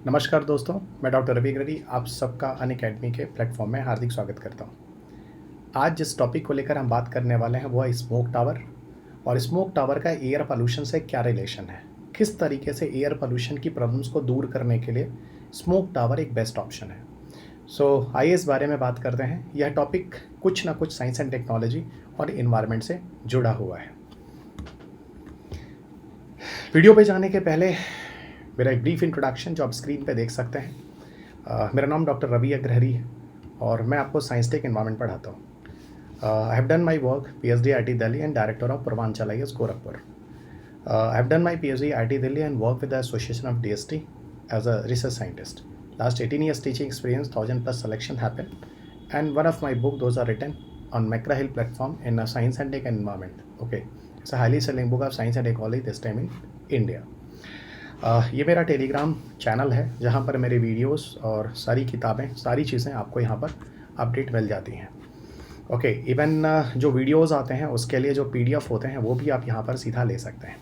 नमस्कार दोस्तों, मैं डॉक्टर रवि अग्रवाल आप सबका अनअकैडमी के प्लेटफॉर्म में हार्दिक स्वागत करता हूं। आज जिस टॉपिक को लेकर हम बात करने वाले हैं वो है स्मोक टावर और स्मोक टावर का एयर पोल्यूशन से क्या रिलेशन है। किस तरीके से एयर पोल्यूशन की प्रॉब्लम्स को दूर करने के लिए स्मोक टावर एक बेस्ट ऑप्शन है। आइए इस बारे में बात करते हैं। यह टॉपिक कुछ ना कुछ साइंस एंड टेक्नोलॉजी और इन्वायरमेंट से जुड़ा हुआ है। वीडियो पे जाने के पहले मेरा एक ब्रीफ इंट्रोडक्शन जो आप स्क्रीन पे देख सकते हैं। मेरा नाम डॉक्टर रवि अग्रहरी है और मैं आपको साइंस टेक एनवायरनमेंट पढ़ाता हूँ। I have done my work PhD IIT Delhi and director of Purvanchal IAS Gorakhpur. I have done my PhD IIT Delhi and work with the association of DST as a research scientist. Last 18 years teaching experience, 1000+ selection happened, and one of my book those are written on McGraw Hill platform in science and tech environment. Okay, it's a highly selling book of science and ecology this time in India. ये मेरा Telegram channel है जहाँ पर मेरे videos और सारी किताबें सारी चीज़ें आपको यहाँ पर अपडेट मिल जाती हैं. ओके, इवन जो वीडियोस आते हैं उसके लिए जो पीडीएफ होते हैं वो भी आप यहाँ पर सीधा ले सकते हैं.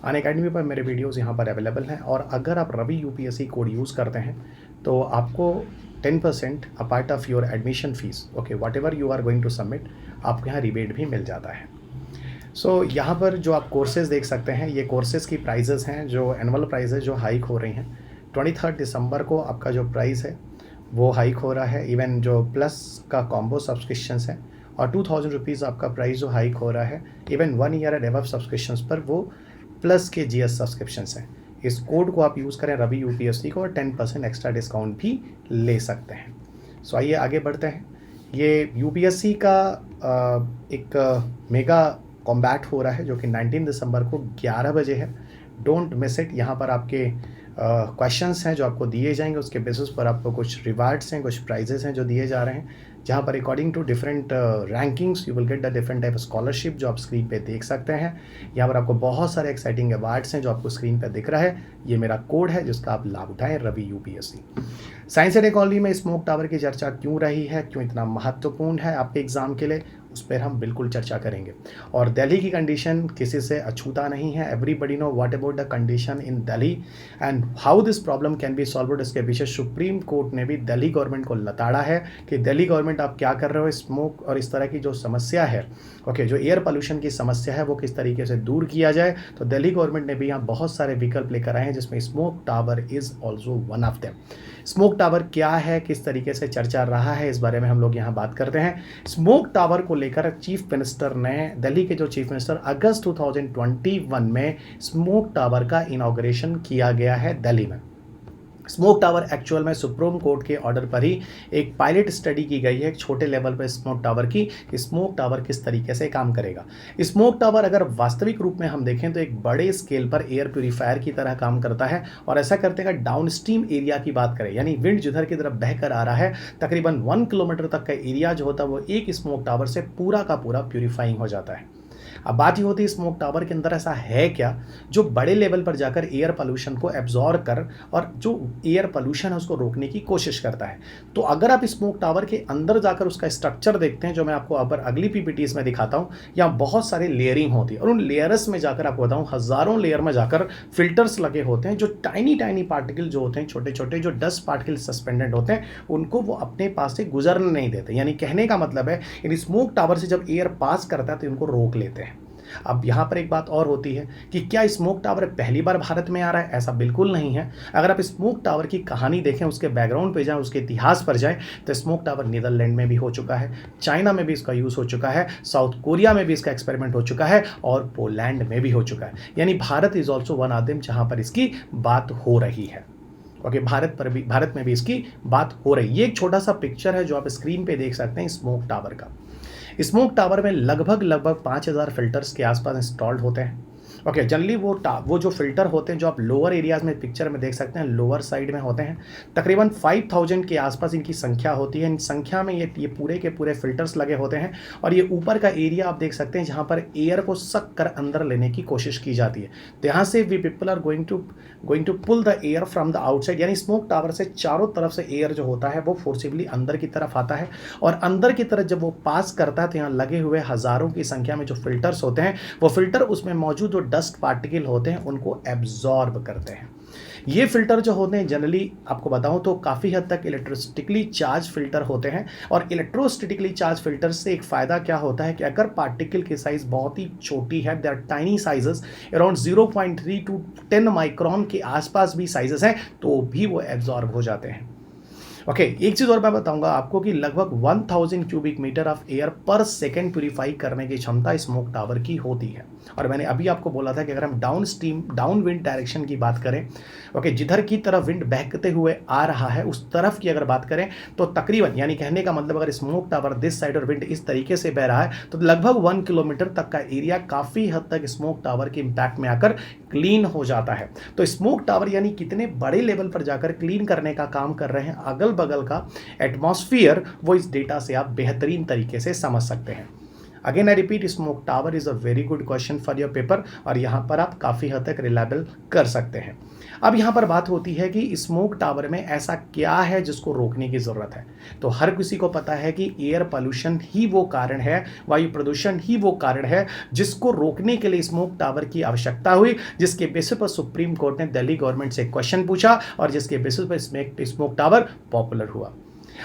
अनअकैडमी पर मेरे वीडियोस यहाँ पर अवेलेबल हैं और अगर आप रवि यूपीएससी कोड यूज़ करते हैं तो आपको 10% a part of your admission fees, okay, whatever you are going to submit, आपको यहाँ रिबेट भी मिल जाता है. यहाँ पर जो आप कोर्सेज़ देख सकते हैं ये कोर्सेज़ की प्राइजेज़ हैं जो एनुअल प्राइजेज़ जो हाइक हो रही हैं. 23 दिसंबर को आपका जो प्राइस है वो हाइक हो रहा है. इवन जो प्लस का कॉम्बो सब्सक्रिप्शंस हैं और 2000 रुपीज़ आपका प्राइस जो हाइक हो रहा है. Even 1 year and above subscriptions पर वो प्लस के जीएस सब्सक्रिप्शंस हैं. इस कोड को आप यूज़ करें रवि यूपीएससी को और 10% एक्स्ट्रा डिस्काउंट भी ले सकते हैं. आइए आगे बढ़ते हैं. ये यूपीएससी का एक मेगा कॉम्बैट हो रहा है जो कि 19 दिसंबर को 11 बजे है. Don't miss it. यहाँ पर आपके क्वेश्चंस हैं जो आपको दिए जाएंगे, उसके बेसिस पर आपको कुछ रिवार्ड्स हैं, कुछ प्राइजेस हैं जो दिए जा रहे हैं, जहाँ पर according to different rankings you will get the different type of scholarship जो आप स्क्रीन पे देख सकते हैं. यहाँ पर आपको बहुत सारे एक्साइटिंग अवार्ड्स हैं जो आपको स्क्रीन पे दिख रहा है. ये मेरा कोड है जिसका आप लाभ उठाएं, Ravi UPSC. Science and technology में स्मोक टावर की चर्चा क्यों रही है, क्यों इतना महत्वपूर्ण है आपके एग्जाम के लिए, उस पर हम बिल्कुल चर्चा करेंगे. और दिल्ली की कंडीशन किसी से अछूता नहीं है. Everybody know what about the condition in Delhi and how this problem can be solved. इसके पीछे सुप्रीम कोर्ट ने भी दिल्ली गवर्नमेंट को लताड़ा है कि दिल्ली गवर्नमेंट आप क्या कर रहे हो. स्मोक और इस तरह की जो समस्या है, ओके, जो एयर पोल्यूशन की समस्या है वो किस तरीके से दूर किया जाए. तो दिल्ली गवर्नमेंट ने भी यहाँ बहुत सारे विकल्प लेकर आए हैं जिसमें smoke tower is also one of them. Smoke tower क्या है, किस तरीके से चर्चा रहा है, इस बारे में हम लोग यहाँ बात करते हैं. स्मोक टावर को लेकर चीफ मिनिस्टर ने, दिल्ली के जो चीफ मिनिस्टर, अगस्त 2021 में स्मोक टावर का इनॉग्रेशन किया गया है दिल्ली में. स्मोक टावर एक्चुअल में सुप्रीम कोर्ट के ऑर्डर पर ही एक पायलट स्टडी की गई है एक छोटे लेवल पर स्मोक टावर की, कि स्मोक टावर किस तरीके से काम करेगा. स्मोक टावर अगर वास्तविक रूप में हम देखें तो एक बड़े स्केल पर एयर प्यूरीफायर की तरह काम करता है. और ऐसा करते हैं डाउन स्ट्रीम एरिया की बात करें, यानी विंड जिधर की तरफ बहकर आ रहा है, तकरीबन 1 किलोमीटर तक का एरिया जो होता है वो एक स्मोक टावर से पूरा का पूरा प्यूरीफाइंग हो जाता है. अब बात ही होती है स्मोक टावर के अंदर ऐसा है क्या जो बड़े लेवल पर जाकर एयर पोल्यूशन को एब्जॉर्ब कर और जो एयर पोल्यूशन है उसको रोकने की कोशिश करता है. तो अगर आप स्मोक टावर के अंदर जाकर उसका स्ट्रक्चर देखते हैं, जो मैं आपको अब अगली पीपीटीज में दिखाता हूँ, यहाँ बहुत सारे लेयरिंग होती है और उन लेयर्स में जाकर आपको बताऊँ हज़ारों लेयर में जाकर फिल्टर्स लगे होते हैं जो टाइनी पार्टिकल जो होते हैं, छोटे छोटे जो डस्ट पार्टिकल सस्पेंडेड होते हैं, उनको वो अपने पास से गुजरने नहीं देते. यानी कहने का मतलब है इन स्मोक टावर से जब एयर पास करता है तो इनको रोक लेते हैं. अब यहाँ पर एक बात और होती है कि क्या स्मोक टावर पहली बार भारत में आ रहा है? ऐसा बिल्कुल नहीं है. अगर आप स्मोक टावर की कहानी देखें, उसके बैकग्राउंड पे जाएं, उसके इतिहास पर जाएं, तो स्मोक टावर नीदरलैंड में भी हो चुका है, चाइना में भी इसका यूज़ हो चुका है, साउथ कोरिया में भी इसका एक्सपेरिमेंट हो चुका है और पोलैंड में भी हो चुका है. यानी Bharat is also one of them जहाँ पर इसकी बात हो रही है. ओके, भारत में भी इसकी बात हो रही है. ये एक छोटा सा पिक्चर है जो आप स्क्रीन पे देख सकते हैं स्मोक टावर का. स्मोक टावर में लगभग 5000 फिल्टर्स के आसपास इंस्टॉल्ड होते हैं. ओके, जनरली वो जो फिल्टर होते हैं जो आप लोअर एरियाज में पिक्चर में देख सकते हैं, लोअर साइड में होते हैं. तकरीबन 5000 के आसपास इनकी संख्या होती है. इन संख्या में ये पूरे के पूरे फिल्टर्स लगे होते हैं और ये ऊपर का एरिया आप देख सकते हैं जहाँ पर एयर को सक कर अंदर लेने की कोशिश की जाती है. तो यहाँ से we people are going to pull the air from the outside. यानी स्मोक टावर से चारों तरफ से एयर जो होता है वो फोर्सिबली अंदर की तरफ आता है और अंदर की तरफ जब वो पास करता है तो यहाँ लगे हुए हज़ारों की संख्या में जो फिल्टर्स होते हैं, वो फिल्टर उसमें मौजूद जो डस्ट पार्टिकल होते हैं उनको एब्जॉर्ब करते हैं. ये फ़िल्टर जो होते हैं जनरली आपको बताऊँ तो काफ़ी हद तक इलेक्ट्रोस्टैटिकली चार्ज फ़िल्टर होते हैं और इलेक्ट्रोस्टैटिकली चार्ज फ़िल्टर से एक फ़ायदा क्या होता है कि अगर पार्टिकल की साइज़ बहुत ही छोटी है, they are tiny sizes around 0.3 to 10 micron के आसपास भी साइज़ेस हैं, तो भी वो एब्ज़ॉर्ब हो जाते हैं। ओके, एक चीज़ और मैं बताऊंगा आपको कि लगभग 1000 क्यूबिक मीटर ऑफ एयर पर सेकेंड प्यूरिफाई करने की क्षमता स्मोक टावर की होती है। और मैंने अभी आपको बोला था कि अगर हम down stream down wind direction की बात करें, ओके, जिधर की तरफ विंड बहते हुए आ रहा है उस तरफ की अगर बात करें तो तकरीबन, यानी कहने का मतलब अगर स्मोक टावर दिस साइड और विंड इस तरीके से बह रहा है तो लगभग 1 किलोमीटर तक का एरिया काफ़ी हद तक स्मोक टावर के इम्पैक्ट में आकर क्लीन हो जाता है। तो स्मोक टावर यानी कितने बड़े लेवल पर जाकर क्लीन करने का काम कर रहे हैं अगल बगल का एटमॉस्फेयर, वो इस डेटा से आप बेहतरीन तरीके से समझ सकते हैं। Again I repeat, smoke tower is a very good question for your paper और यहाँ पर आप काफ़ी हद तक रिलायबल कर सकते हैं। अब यहाँ पर बात होती है कि स्मोक टावर में ऐसा क्या है जिसको रोकने की ज़रूरत है। तो हर किसी को पता है कि एयर पोल्यूशन ही वो कारण है, वायु प्रदूषण ही वो कारण है जिसको रोकने के लिए स्मोक टावर की आवश्यकता हुई, जिसके बेसिस पर सुप्रीम कोर्ट ने दिल्ली गवर्नमेंट से क्वेश्चन पूछा और जिसके बेसिस पर स्मोक टावर पॉपुलर हुआ।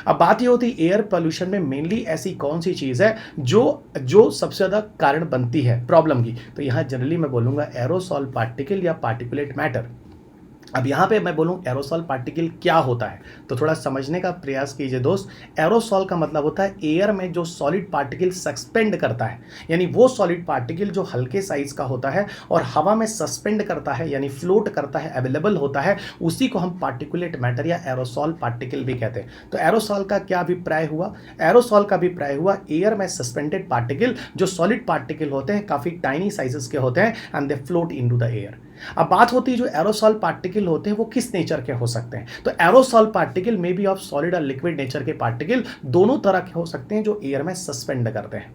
अब बात ये होती है एयर पोल्यूशन में मेनली ऐसी कौन सी चीज़ है जो सबसे ज़्यादा कारण बनती है प्रॉब्लम की। तो यहाँ जनरली मैं बोलूँगा एरोसॉल पार्टिकल या पार्टिकुलेट मैटर। अब यहाँ पे मैं बोलूँ एरोसॉल पार्टिकल क्या होता है तो थोड़ा समझने का प्रयास कीजिए दोस्त। एरोसॉल का मतलब होता है एयर में जो सॉलिड पार्टिकल सस्पेंड करता है, यानी वो सॉलिड पार्टिकल जो हल्के साइज का होता है और हवा में सस्पेंड करता है यानी फ्लोट करता है, अवेलेबल होता है, उसी को हम पार्टिकुलेट मैटर या एरोसॉल पार्टिकल भी कहते हैं। तो एरोसॉल का क्या अभिप्राय हुआ? एरोसॉल का अभिप्राय हुआ एयर में सस्पेंडेड पार्टिकल जो सॉलिड पार्टिकल होते हैं, काफ़ी टाइनी साइजेस के होते हैं and they float into the air. अब बात होती है जो एरोसॉल पार्टिकल होते हैं वो किस नेचर के हो सकते हैं। तो एरोसॉल पार्टिकल में बी ऑफ सॉलिड और लिक्विड नेचर के पार्टिकल दोनों तरह के हो सकते हैं जो एयर में सस्पेंड करते हैं।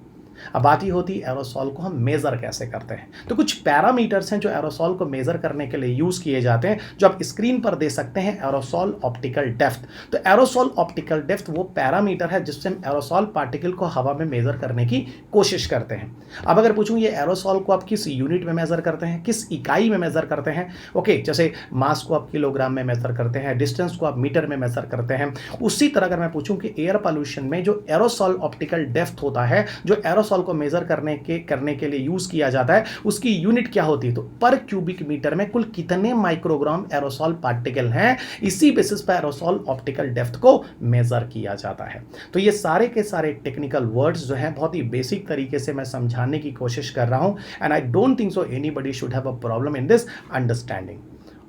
अब बात ही होती है एरोसॉल को हम मेज़र कैसे करते हैं। तो कुछ पैरामीटर्स हैं जो एरोसॉल को मेज़र करने के लिए यूज़ किए जाते हैं, जो आप स्क्रीन पर दे सकते हैं। एरोसॉल ऑप्टिकल डेप्थ, तो एरोसॉल ऑप्टिकल डेप्थ वो पैरामीटर है जिससे हम एरोसॉल पार्टिकल को हवा में मेज़र करने की कोशिश करते हैं। अब अगर पूछूं ये एरोसॉल को आप किस यूनिट में मेज़र करते हैं, किस इकाई में मेज़र करते हैं, ओके, जैसे मास को आप किलोग्राम में मेज़र करते हैं, डिस्टेंस को आप मीटर में मेज़र करते हैं, उसी तरह अगर मैं पूछूं कि एयर पॉल्यूशन में जो एरोसॉल ऑप्टिकल डेप्थ होता है, जो एरोसॉल को मेजर करने के लिए यूज किया जाता है, उसकी यूनिट क्या होती है? तो पर क्यूबिक मीटर में कुल कितने माइक्रोग्राम एरोसॉल पार्टिकल हैं, इसी बेसिस पर एरोसॉल ऑप्टिकल डेप्थ को मेजर किया जाता है। तो ये सारे के सारे टेक्निकल वर्ड्स जो हैं बहुत ही बेसिक तरीके से मैं समझाने की कोशिश कर रहा हूं and I don't think so anybody should have a problem in this understanding.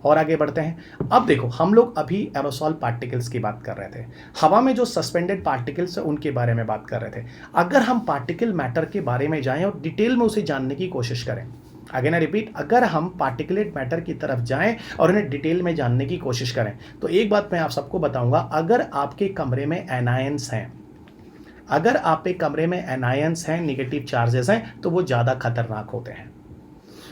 और आगे बढ़ते हैं। अब देखो, हम लोग अभी एरोसॉल पार्टिकल्स की बात कर रहे थे, हवा में जो सस्पेंडेड पार्टिकल्स है उनके बारे में बात कर रहे थे। अगर हम पार्टिकल मैटर के बारे में जाएं और डिटेल में उसे जानने की कोशिश करें, अगेन आई रिपीट, अगर हम पार्टिकुलेट मैटर की तरफ जाएं और उन्हें डिटेल में जानने की कोशिश करें, तो एक बात मैं आप सबको बताऊंगा, अगर आपके कमरे में एनायंस हैं, अगर आपके कमरे में एनायंस हैं, निगेटिव चार्जेस हैं, तो वो ज़्यादा खतरनाक होते हैं।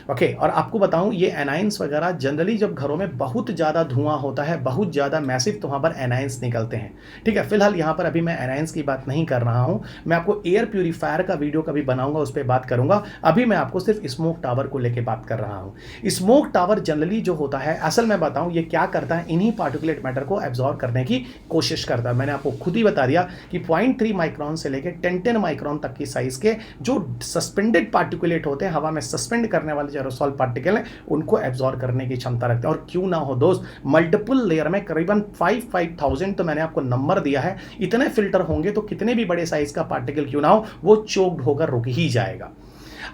ओके, और आपको बताऊं ये एनाइंस वगैरह जनरली जब घरों में बहुत ज़्यादा धुआं होता है, बहुत ज़्यादा मैसिव, तो वहाँ पर एनाइंस निकलते हैं। ठीक है, फिलहाल यहाँ पर अभी मैं एनाइंस की बात नहीं कर रहा हूँ, मैं आपको एयर प्यूरीफायर का वीडियो कभी बनाऊंगा, उस पर बात करूँगा। अभी मैं आपको सिर्फ स्मोक टावर को लेकर बात कर रहा हूँ। स्मोक टावर जनरली जो होता है, असल में बताऊँ ये क्या करता है, इन्हीं पार्टिकुलेट मैटर को एब्जॉर्ब करने की कोशिश करता है। मैंने आपको खुद ही बता दिया कि 0.3 माइक्रॉन से लेकर 10 माइक्रॉन तक की साइज़ के जो सस्पेंडेड पार्टिकुलेट होते हैं, हवा में सस्पेंड करने वाले एरोसॉल पार्टिकल हैं, उनको एब्जॉर्ब करने की क्षमता रखते हैं। और क्यों ना हो दोस्त, मल्टीपल लेयर में करीबन 5000, तो मैंने आपको नंबर दिया है, इतने फिल्टर होंगे तो कितने भी बड़े साइज का पार्टिकल क्यों ना हो, वो चोक्ड होकर रुक ही जाएगा।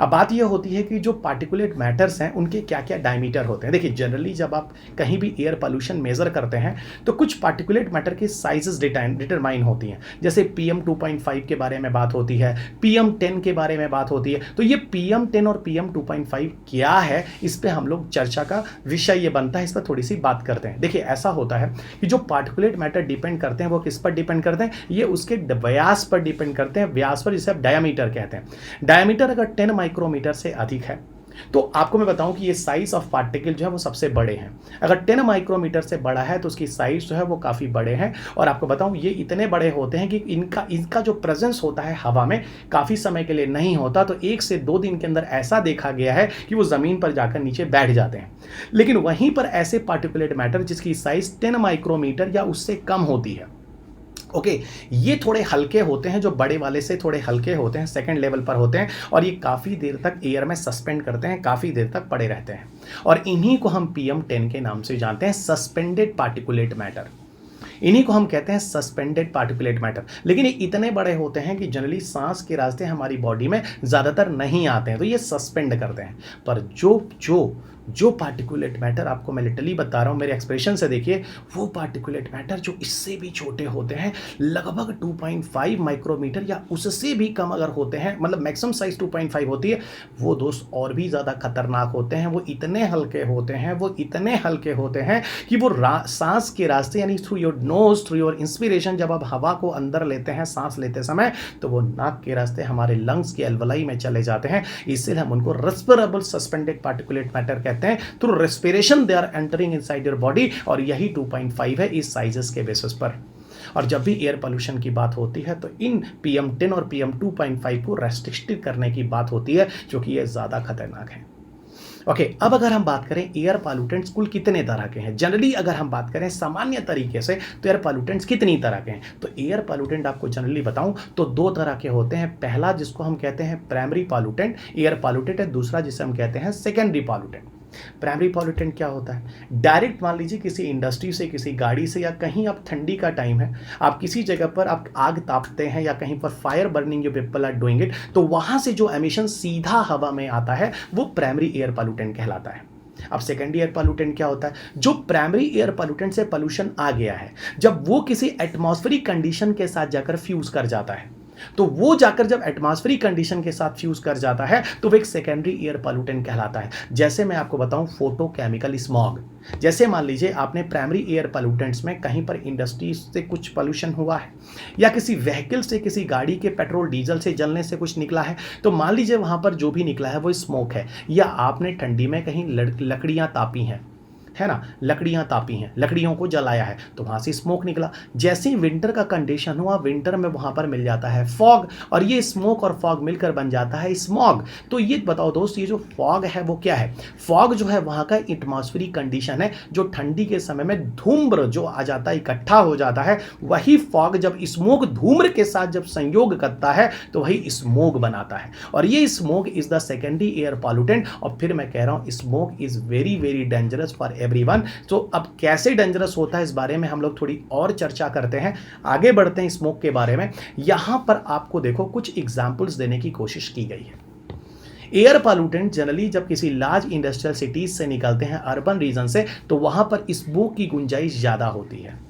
अब बात यह होती है कि जो पार्टिकुलेट मैटर्स हैं उनके क्या क्या डायमीटर होते हैं। देखिए, जनरली जब आप कहीं भी एयर पोल्यूशन मेजर करते हैं तो कुछ पार्टिकुलेट मैटर की साइजेस डिटरमाइन होती हैं। जैसे PM 2.5 के बारे में बात होती है, PM 10 के बारे में बात होती है। तो ये PM 10 और PM 2.5 क्या है, इस पर हम लोग चर्चा का विषय ये बनता है, इस पर थोड़ी सी बात करते हैं। देखिए, ऐसा होता है कि जो पार्टिकुलेट मैटर डिपेंड करते हैं वो किस पर डिपेंड करते हैं, ये उसके व्यास पर डिपेंड करते हैं। व्यास पर, जिसे आप डायमीटर कहते हैं। डायमीटर अगर 10 माइक्रोमीटर से अधिक है तो आपको मैं बताऊं कि ये साइज़ ऑफ पार्टिकल जो है वो सबसे बड़े हैं। अगर 10 माइक्रोमीटर से बड़ा है तो उसकी साइज़ जो है वो काफ़ी बड़े हैं, और आपको बताऊं ये इतने बड़े होते हैं कि इनका इनका जो प्रेजेंस होता है हवा में काफ़ी समय के लिए नहीं होता, तो 1 से 2 दिन के अंदर ऐसा देखा गया है कि वो ज़मीन पर जाकर नीचे बैठ जाते हैं। लेकिन वहीं पर ऐसे पार्टिकुलेट मैटर जिसकी साइज़ 10 माइक्रोमीटर या उससे कम होती है, ओके, ये थोड़े हल्के होते हैं, जो बड़े वाले से थोड़े हल्के होते हैं, सेकंड लेवल पर होते हैं, और ये काफ़ी देर तक एयर में सस्पेंड करते हैं, काफ़ी देर तक पड़े रहते हैं, और इन्हीं को हम PM10 के नाम से जानते हैं, सस्पेंडेड पार्टिकुलेट मैटर। इन्हीं को हम कहते हैं सस्पेंडेड पार्टिकुलेट मैटर। लेकिन ये इतने बड़े होते हैं कि जनरली सांस के रास्ते हमारी बॉडी में ज़्यादातर नहीं आते हैं, तो ये सस्पेंड करते हैं। पर जो पार्टिकुलेट मैटर आपको मैं लिटरली बता रहा हूँ, मेरे एक्सप्रेशन से देखिए, वो पार्टिकुलेट मैटर जो इससे भी छोटे होते हैं, लगभग 2.5 माइक्रोमीटर या उससे भी कम अगर होते हैं, मतलब मैक्सिमम साइज 2.5 होती है, वो दोस्त और भी ज़्यादा खतरनाक होते हैं। वो इतने हल्के होते हैं कि वो सांस के रास्ते, यानी through your nose, through your inspiration, जब आप हवा को अंदर लेते हैं सांस लेते समय, तो वो नाक के रास्ते हमारे लंग्स के एल्वलाई में चले जाते हैं। इसलिए हम उनको रेस्पिरेबल सस्पेंडेड पार्टिकुलेट मैटर कहते हैं। Through respiration they are entering inside your body, और यही 2.5 है इस साइजेस के बेसिस पर। और जब भी एयर पोल्यूशन की बात होती है तो इन PM10 और PM2.5 को रेस्ट्रिक्ट करने की बात होती है, क्योंकि ये ज़्यादा खतरनाक है। ओके, अब अगर हम बात करें एयर पॉल्यूटेंट्स कुल कितने तरह के हैं, जनरली अगर हम बात करें सामान्य तरीके से, तो एयर पॉल्यूटेंट्स कितनी तरह के हैं, तो एयर पॉल्यूटेंट आपको जनरली बताऊं तो 2 तरह के होते हैं। पहला जिसको हम कहते हैं प्राइमरी पॉल्यूटेंट, एयर पॉल्यूटेंट है। दूसरा जिसे हम कहते हैं सेकेंडरी पॉल्यूटेंट। प्राइमरी पॉल्यूटेंट क्या होता है? डायरेक्ट मान लीजिए किसी इंडस्ट्री से, किसी गाड़ी से, या कहीं आप ठंडी का टाइम है, आप किसी जगह पर आप आग तापते हैं, या कहीं पर fire burning, you people are doing it, तो वहां से जो एमिशन सीधा हवा में आता है वो प्राइमरी एयर पॉल्यूटेंट कहलाता है। अब सेकेंडरी एयर पॉल्यूटेंट क्या होता है? जो प्राइमरी एयर पॉल्यूटेंट से पॉल्यूशन आ गया है, जब वो किसी एटमॉस्फेरिक कंडीशन के साथ जाकर फ्यूज कर जाता है, तो वो जाकर जब एटमॉस्फेरिक कंडीशन के साथ फ्यूज कर जाता है, तो वो एक सेकेंडरी एयर पॉल्यूटेंट कहलाता है। जैसे मैं आपको बताऊं, फोटोकेमिकल स्मॉग। जैसे मान लीजिए आपने प्राइमरी एयर पॉल्यूटेंट्स में कहीं पर इंडस्ट्रीज से कुछ पॉल्यूशन हुआ है, या किसी व्हीकल से, किसी गाड़ी के पेट्रोल डीजल से जलने से कुछ निकला है, तो मान लीजिए वहां पर जो भी निकला है वो स्मोक है। या आपने ठंडी में कहीं लकड़ियां तापी हैं, है ना, लकड़ियां तापी हैं, लकड़ियों को जलाया है, तो वहां से स्मोक निकला। जैसे ही विंटर का कंडीशन हुआ, विंटर में वहां पर मिल जाता है फॉग, और ये स्मोक और फॉग मिलकर बन जाता है स्मॉग। तो ये बताओ दोस्त, ये जो फॉग है वो क्या है? फॉग जो है वहां का एटमॉस्फेरिक कंडीशन है, जो ठंडी के समय में धूम्र जो आ जाता है, इकट्ठा हो जाता है, वही फॉग जब स्मोक धूम्र के साथ जब संयोग करता है तो वही स्मोक बनाता है, और ये smoke is the secondary air pollutant. और फिर मैं कह रहा हूं, smoke is very very dangerous for everyone. तो अब कैसे डेंजरस होता है इस बारे में हम लोग थोड़ी और चर्चा करते हैं, आगे बढ़ते हैं स्मोक के बारे में। यहां पर आपको देखो कुछ एग्जांपल्स देने की कोशिश की गई है। एयर पॉल्यूटेंट जनरली जब किसी लार्ज इंडस्ट्रियल सिटीज से निकलते हैं, अर्बन रीजन से, तो वहां पर स्मोक की गुंजाइश ज्यादा होती है।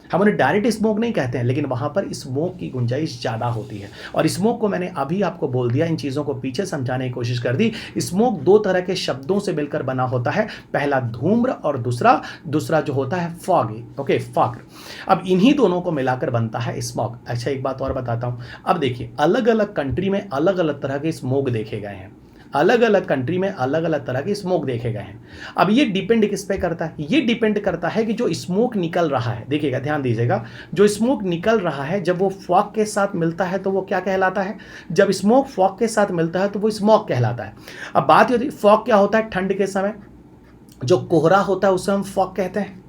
हम उन्हें डायरेक्ट स्मोक नहीं कहते हैं, लेकिन वहां पर स्मोक की गुंजाइश ज़्यादा होती है। और स्मोक को मैंने अभी आपको बोल दिया, इन चीज़ों को पीछे समझाने की कोशिश कर दी। स्मोक 2 तरह के शब्दों से मिलकर बना होता है, पहला धूम्र और दूसरा जो होता है फॉग। Okay, fog. अब इन्हीं दोनों को मिलाकर बनता है स्मोक। अच्छा, एक बात और बताता हूँ। अब देखिए, अलग अलग कंट्री में अलग अलग तरह के स्मोक देखे गए हैं, अलग अलग कंट्री में अलग अलग तरह के स्मोक देखे गए हैं। अब ये डिपेंड किस पे करता है? ये डिपेंड करता है कि जो स्मोक निकल रहा है, देखिएगा, ध्यान दीजिएगा, जो स्मोक निकल रहा है जब वो फॉग के साथ मिलता है तो वो क्या कहलाता है? जब स्मोक फॉग के साथ मिलता है तो वो स्मोक कहलाता है। अब बात ये होती है, फॉग क्या होता है? ठंड के समय जो कोहरा होता है उसे हम फॉग कहते हैं।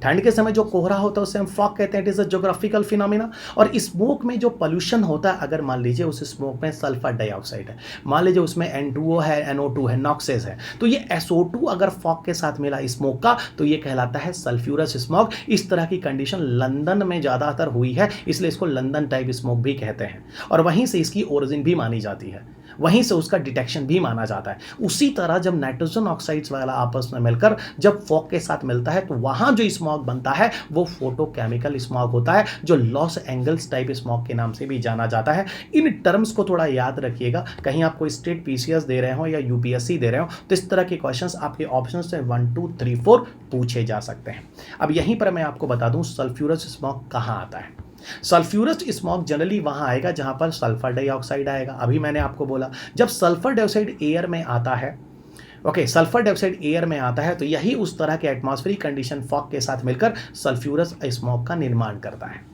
ठंड के समय जो कोहरा होता है उसे हम फॉग कहते हैं। It is a geographical phenomena. और स्मोक में जो पोल्यूशन होता है, अगर मान लीजिए उस स्मोक में सल्फर डाइऑक्साइड है, मान लीजिए उसमें N2O है, NO2 है, नॉक्सेस है, तो ये SO2 अगर फॉग के साथ मिला स्मोक का, तो ये कहलाता है सल्फ्यूरस स्मोक। इस तरह की कंडीशन लंदन में ज़्यादातर हुई है, इसलिए इसको लंदन टाइप स्मोक भी कहते हैं, और वहीं से इसकी ओरिजिन भी मानी जाती है, वहीं से उसका डिटेक्शन भी माना जाता है। उसी तरह जब नाइट्रोजन ऑक्साइड्स वाला आपस में मिलकर जब फॉग के साथ मिलता है, तो वहां जो स्मॉग बनता है वो फोटोकेमिकल स्मॉग होता है, जो लॉस एंजल्स टाइप स्मॉग के नाम से भी जाना जाता है। इन टर्म्स को थोड़ा याद रखिएगा, कहीं आपको स्टेट PCS दे रहे हो या UPSC दे रहे हो, तो इस तरह के क्वेश्चंस आपके ऑप्शन से 1 2 3 4 पूछे जा सकते हैं। अब यहीं पर मैं आपको बता दूं सल्फ्यूरस स्मॉग कहाँ आता है। सल्फ्यूरस स्मॉग जनरली वहाँ आएगा जहाँ पर सल्फर डाइऑक्साइड आएगा। अभी मैंने आपको बोला जब सल्फर डाइऑक्साइड एयर में आता है, ओके, सल्फर डाइऑक्साइड एयर में आता है तो यही उस तरह के एटमॉस्फेरिक कंडीशन फॉग के साथ मिलकर सल्फ्यूरस स्मॉग का निर्माण करता है।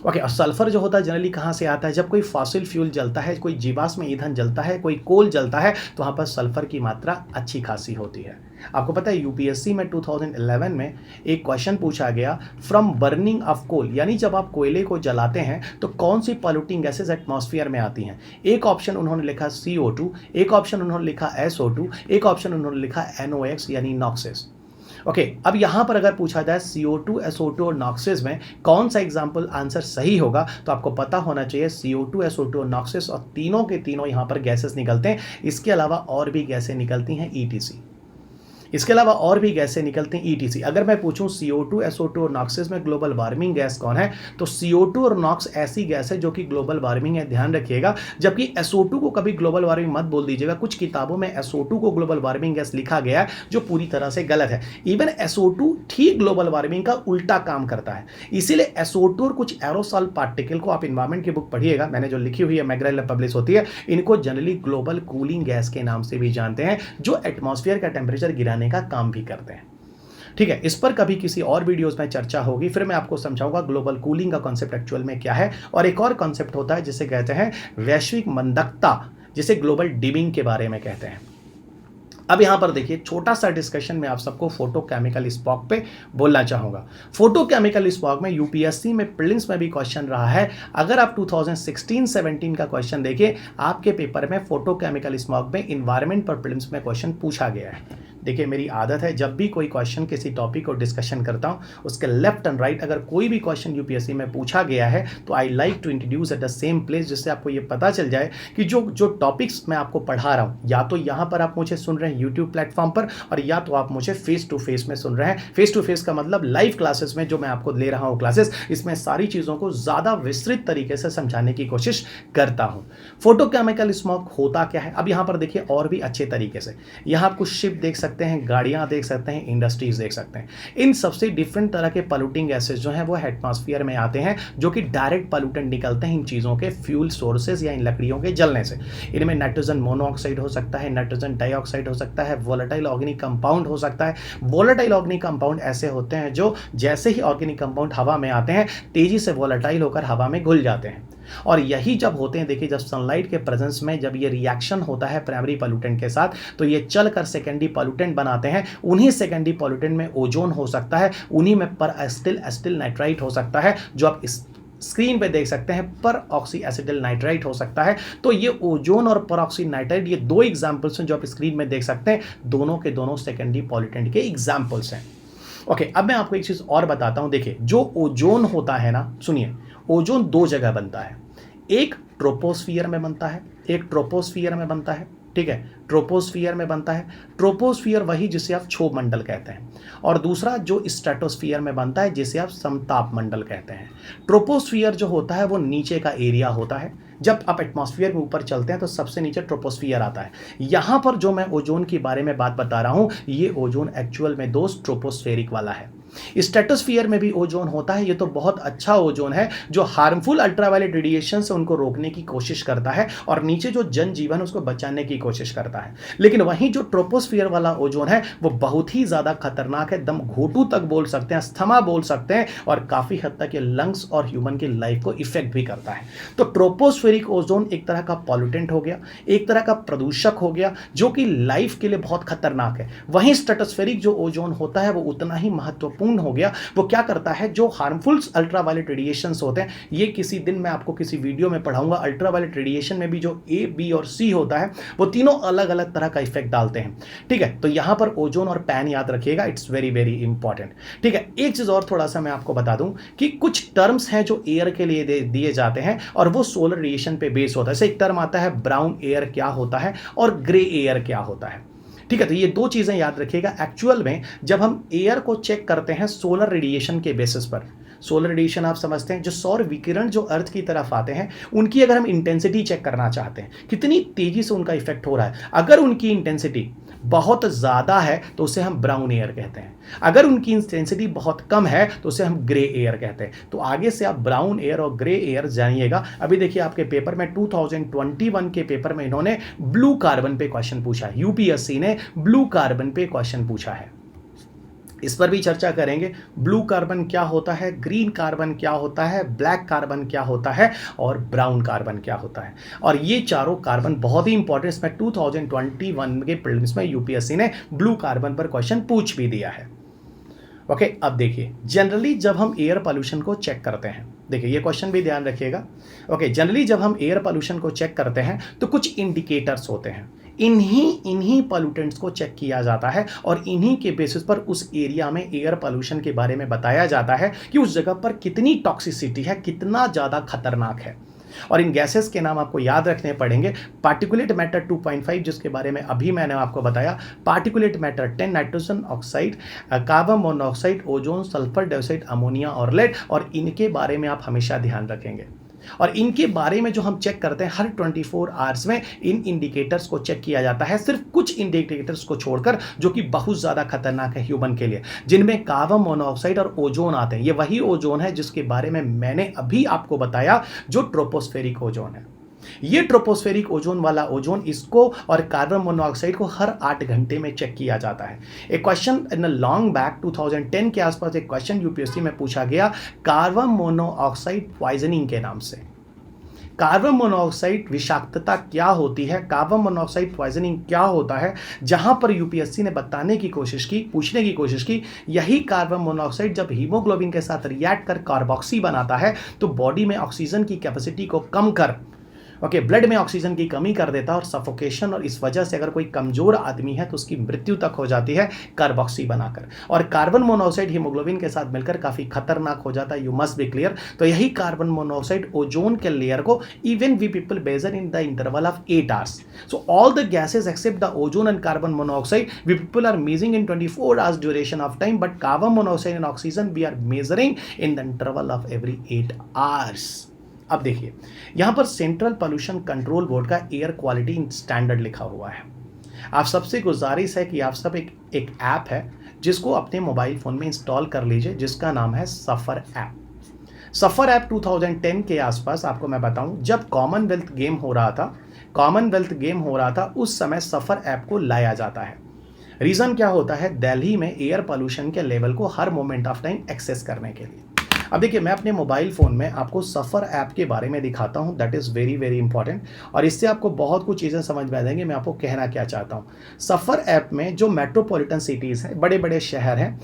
ओके, और सल्फर जो होता है जनरली कहाँ से आता है? जब कोई फॉसिल फ्यूल जलता है, कोई जीवाश्म ईंधन जलता है, कोई कोल जलता है, तो वहाँ पर सल्फर की मात्रा अच्छी खासी होती है। आपको पता है यूपीएससी में 2011 में एक क्वेश्चन पूछा गया, फ्रॉम बर्निंग ऑफ कोल, यानी जब आप कोयले को जलाते हैं तो कौन सी पॉल्यूटिंग गैसेज एटमॉस्फेयर में आती हैं? एक ऑप्शन उन्होंने लिखा CO2, एक ऑप्शन उन्होंने लिखा SO2, एक ऑप्शन उन्होंने लिखा NOx यानी नॉक्सेस। ओके, अब यहाँ पर अगर पूछा जाए CO2, SO2 और नॉक्सेस में कौन सा एग्जाम्पल आंसर सही होगा, तो आपको पता होना चाहिए CO2, SO2 और नॉक्सेस, और तीनों के तीनों यहाँ पर गैसेस निकलते हैं। इसके अलावा और भी गैसें निकलती हैं ETC। इसके अलावा और भी गैसें निकलती हैं ETC। अगर मैं पूछूं CO2, SO2 और नॉक्सेस में ग्लोबल वार्मिंग गैस कौन है, तो CO2 और नॉक्स ऐसी गैस है जो कि ग्लोबल वार्मिंग है, ध्यान रखिएगा। जबकि SO2 को कभी ग्लोबल वार्मिंग मत बोल दीजिएगा, कुछ किताबों में SO2 को ग्लोबल वार्मिंग गैस लिखा गया है जो पूरी तरह से गलत है। इवन SO2 ठीक ग्लोबल वार्मिंग का उल्टा काम करता है। इसीलिए SO2 और कुछ एरोसॉल पार्टिकल को आप इन्वायरमेंट की बुक पढ़िएगा, मैंने जो लिखी हुई है मैग्रेल में पब्लिश होती है, इनको जनरली ग्लोबल कूलिंग गैस के नाम से भी जानते हैं, जो एटमॉस्फेयर का टेम्परेचर गिराने का काम भी करते हैं। ठीक है, इस पर कभी किसी और वीडियोस में चर्चा होगी, फिर मैं आपको समझाऊंगा ग्लोबल कूलिंग का कॉन्सेप्ट एक्चुअल में क्या है। और एक और कॉन्सेप्ट होता है जिसे कहते हैं वैश्विक मंदकता, जिसे ग्लोबल डिमिंग के बारे में कहते हैं। अब यहां पर देखिए, छोटा सा डिस्कशन में आप सबको फोटोकेमिकल स्मॉग पे बोलना चाहूंगा। फोटोकेमिकल स्मॉग में यूपीएससी में प्रीलिम्स में भी क्वेश्चन रहा है। अगर आप 2016-17 का क्वेश्चन देखिए, आपके पेपर में फोटोकेमिकल स्मॉग में इन्वायरमेंट पर प्रीलिम्स में क्वेश्चन पूछा गया है। देखिए, मेरी आदत है जब भी कोई क्वेश्चन किसी टॉपिक को डिस्कशन करता हूं, उसके लेफ्ट एंड राइट अगर कोई भी क्वेश्चन यूपीएससी में पूछा गया है तो I like to introduce at the same place, जिससे आपको ये पता चल जाए कि जो टॉपिक्स मैं आपको पढ़ा रहा हूँ, या तो यहाँ पर आप मुझे सुन रहे हैं यूट्यूब प्लेटफॉर्म पर, और या तो आप मुझे फेस टू फेस में सुन रहे हैं। फेस टू फेस का मतलब लाइव क्लासेस में जो मैं आपको ले रहा हूँ क्लासेस, इसमें सारी चीज़ों को ज़्यादा विस्तृत तरीके से समझाने की कोशिश करता हूँ। फोटोकेमिकल स्मॉग होता क्या है, अब यहाँ पर देखिए और भी अच्छे तरीके से। यहाँ आप कुछ शिप देख सकते हैं, गाड़ियाँ देख सकते हैं, इंडस्ट्रीज देख सकते हैं। इन सबसे डिफरेंट तरह के पॉल्यूटिंग गैसेज जो हैं वो एटमॉस्फेयर में आते हैं, जो कि डायरेक्ट पॉल्यूटेंट निकलते हैं इन चीज़ों के फ्यूल सोर्सेज या इन लकड़ियों के जलने से। इनमें नाइट्रोजन मोनोऑक्साइड हो सकता है, नाइट्रोजन डाइऑक्साइड हो सकता है, वोलेटाइल ऑर्गेनिक कंपाउंड हो सकता है। वोलेटाइल ऑर्गेनिक कंपाउंड ऐसे होते हैं जो जैसे ही ऑर्गेनिक कंपाउंड हवा में आते हैं, तेजी से वोलेटाइल होकर हवा में घुल जाते हैं। और यही जब होते हैं, देखिए, जब सनलाइट के प्रेजेंस में जब ये रिएक्शन होता है प्राइमरी पॉल्यूटेंट के साथ, तो ये चलकर सेकेंडरी पॉल्यूटेंट बनाते हैं। उन्हीं सेकेंडरी पॉल्यूटेंट में ओजोन हो सकता है, उन्हीं में पर एसिटिल नाइट्राइट हो सकता है, जो आप इस स्क्रीन पे देख सकते हैं, पर ऑक्सी एसिटिल नाइट्राइट हो सकता है। तो ये ओजोन और पर ऑक्सी नाइट्राइट, ये दो एग्जाम्पल्स हैं जो आप स्क्रीन में देख सकते हैं, दोनों के दोनों सेकेंडरी पॉल्यूटेंट के एग्जाम्पल्स हैं। ओके, अब मैं आपको एक चीज़ और बताता हूं। देखिए, जो ओजोन होता है ना, सुनिए, ओजोन दो जगह बनता है, एक ट्रोपोस्फियर में बनता है, एक ट्रोपोस्फियर में बनता है। ठीक है, ट्रोपोस्फियर में बनता है। ट्रोपोस्फियर वही जिसे आप क्षोभ मंडल कहते हैं, और दूसरा जो स्ट्रेटोस्फियर में बनता है जिसे आप समताप मंडल कहते हैं। ट्रोपोस्फियर जो होता है वो नीचे का एरिया होता है। जब आप एटमॉस्फेयर के ऊपर चलते हैं तो सबसे नीचे ट्रोपोस्फियर आता है। यहाँ पर जो मैं ओजोन के बारे में बात बता रहा हूँ, ये ओजोन एक्चुअल में दोस्त ट्रोपोस्फेरिक वाला है। स्ट्रेटोस्फियर में भी ओजोन होता है, ये तो बहुत अच्छा ओजोन है जो हार्मफुल अल्ट्रावायलेट रेडिएशन से उनको रोकने की कोशिश करता है और नीचे जो जनजीवन उसको बचाने की कोशिश करता है। लेकिन वहीं जो ट्रोपोस्फियर वाला ओजोन है वो बहुत ही ज़्यादा खतरनाक है, दम घोटू तक बोल सकते हैं, अस्थमा बोल सकते हैं, और काफ़ी हद तक ये लंग्स और ह्यूमन की लाइफ को इफेक्ट भी करता है। तो ट्रोपोस्फेरिक ओजोन एक तरह का पॉल्यूटेंट हो गया, एक तरह का प्रदूषक हो गया, जो कि लाइफ के लिए बहुत खतरनाक है। वहीं स्ट्रेटोस्फेरिक जो ओजोन होता है वो उतना ही महत्वपूर्ण हो गया। वो क्या करता है, जो हार्मफुल अल्ट्रावायलेट रेडिएशंस होते हैं, ये किसी दिन मैं आपको किसी वीडियो में पढ़ाऊंगा। अल्ट्रावायलेट रेडिएशन में भी जो ए, बी और सी होता है, वो तीनों अलग अलग तरह का इफेक्ट डालते हैं। ठीक है, तो यहां पर ओजोन और पैन याद रखिएगा, इट्स वेरी वेरी इंपॉर्टेंट। ठीक है, एक चीज और थोड़ा सा मैं आपको बता दूं कि कुछ टर्म्स हैं जो एयर के लिए दिए जाते हैं और वो सोलर रेडिएशन पे बेस होता है। जैसे एक टर्म आता है ब्राउन एयर क्या होता है और ग्रे एयर क्या होता है। ठीक है, तो ये दो चीज़ें याद रखिएगा। एक्चुअल में जब हम एयर को चेक करते हैं सोलर रेडिएशन के बेसिस पर, सोलर रेडिएशन आप समझते हैं, जो सौर विकिरण जो अर्थ की तरफ आते हैं, उनकी अगर हम इंटेंसिटी चेक करना चाहते हैं, कितनी तेजी से उनका इफेक्ट हो रहा है, अगर उनकी इंटेंसिटी बहुत ज़्यादा है तो उसे हम ब्राउन एयर कहते हैं, अगर उनकी इंटेंसिटी बहुत कम है तो उसे हम ग्रे एयर कहते हैं। तो आगे से आप ब्राउन एयर और ग्रे एयर जानिएगा। अभी देखिए आपके पेपर में 2021 के पेपर में इन्होंने ब्लू कार्बन पे क्वेश्चन पूछा है, यूपीएससी ने ब्लू कार्बन पे क्वेश्चन पूछा है, इस पर भी चर्चा करेंगे। ब्लू कार्बन क्या होता है, ग्रीन कार्बन क्या होता है, ब्लैक कार्बन क्या होता है और ब्राउन कार्बन क्या होता है। और ये चारों कार्बन बहुत ही इंपॉर्टेंट, इसमें 2021 के प्रीलिम्स में यूपीएससी ने ब्लू कार्बन पर क्वेश्चन पूछ भी दिया है। ओके, अब देखिए जनरली जब हम एयर पोल्यूशन को चेक करते हैं, देखिए ये क्वेश्चन भी ध्यान रखिएगा। ओके, जनरली जब हम एयर पोल्यूशन को चेक करते हैं तो कुछ इंडिकेटर्स होते हैं, इन्हीं पोल्यूटेंट्स को चेक किया जाता है और इन्हीं के बेसिस पर उस एरिया में एयर पोल्यूशन के बारे में बताया जाता है कि उस जगह पर कितनी टॉक्सिसिटी है, कितना ज़्यादा खतरनाक है। और इन गैसेस के नाम आपको याद रखने पड़ेंगे। पार्टिकुलेट मैटर 2.5 जिसके बारे में अभी मैंने आपको बताया, particulate matter 10 nitrogen oxide, carbon monoxide, ozone, sulphur dioxide, ammonia और लेड, और इनके बारे में आप हमेशा ध्यान रखेंगे। और इनके बारे में जो हम चेक करते हैं हर 24 आवर्स में इन इंडिकेटर्स को चेक किया जाता है, सिर्फ कुछ इंडिकेटर्स को छोड़कर जो कि बहुत ज़्यादा खतरनाक है ह्यूमन के लिए, जिनमें कार्बन मोनोऑक्साइड और ओजोन आते हैं। ये वही ओजोन है जिसके बारे में मैंने अभी आपको बताया, जो ट्रोपोस्फेरिक ओजोन है। ये ट्रोपोस्फेरिक ओजोन वाला ओजोन, इसको और कार्बन मोनोऑक्साइड को हर 8 घंटे में चेक किया जाता है। एक क्वेश्चन इन लॉन्ग बैक 2010 के आसपास एक क्वेश्चन यूपीएससी में पूछा गया कार्बन मोनोऑक्साइड पॉइजनिंग के नाम से। कार्बन मोनोऑक्साइड विषाक्तता क्या होती है, कार्बन मोनोऑक्साइड पॉइजनिंग क्या होता है, जहां पर यूपीएससी ने बताने की कोशिश की, पूछने की कोशिश की, यही कार्बन मोनोऑक्साइड जब हीमोग्लोबिन के साथ रिएक्ट कर कार्बोक्सी बनाता है तो बॉडी में ऑक्सीजन की कैपेसिटी को कम कर ब्लड में ऑक्सीजन की कमी कर देता है और सफोकेशन, और इस वजह से अगर कोई कमजोर आदमी है तो उसकी मृत्यु तक हो जाती है कार्बोक्सी बनाकर। और कार्बन मोनोऑक्साइड हीमोग्लोबिन के साथ मिलकर काफी खतरनाक हो जाता है, यू मस्ट बी क्लियर। तो यही कार्बन मोनोऑक्साइड ओजोन के लेयर को even we people measure in the interval of 8 hours. So all the gases except the ozone and carbon monoxide we people are measuring in 24 hours duration of time, but carbon monoxide and oxygen we are measuring in the interval of every 8 hours. अब देखिए यहां पर central pollution control board का air quality standard लिखा हुआ है। आप सबसे गुजारिश है कि आप सब एक ऐप है जिसको अपने मोबाइल फोन में इंस्टॉल कर लीजिए, जिसका नाम है सफर ऐप। सफर ऐप 2010 के आसपास आपको मैं बताऊं, जब कॉमनवेल्थ गेम हो रहा था उस समय सफर ऐप को लाया जाता है। रीजन क्या होता है, दिल्ली में एयर पोल्यूशन के लेवल को हर मोमेंट ऑफ टाइम एक्सेस करने के लिए। अब देखिए मैं अपने मोबाइल फ़ोन में आपको सफ़र ऐप के बारे में दिखाता हूं, that is very very important, और इससे आपको बहुत कुछ चीज़ें समझ में आ जाएंगी। मैं आपको कहना क्या चाहता हूं, सफ़र ऐप में जो मेट्रोपॉलिटन सिटीज़ हैं, बड़े बड़े शहर हैं,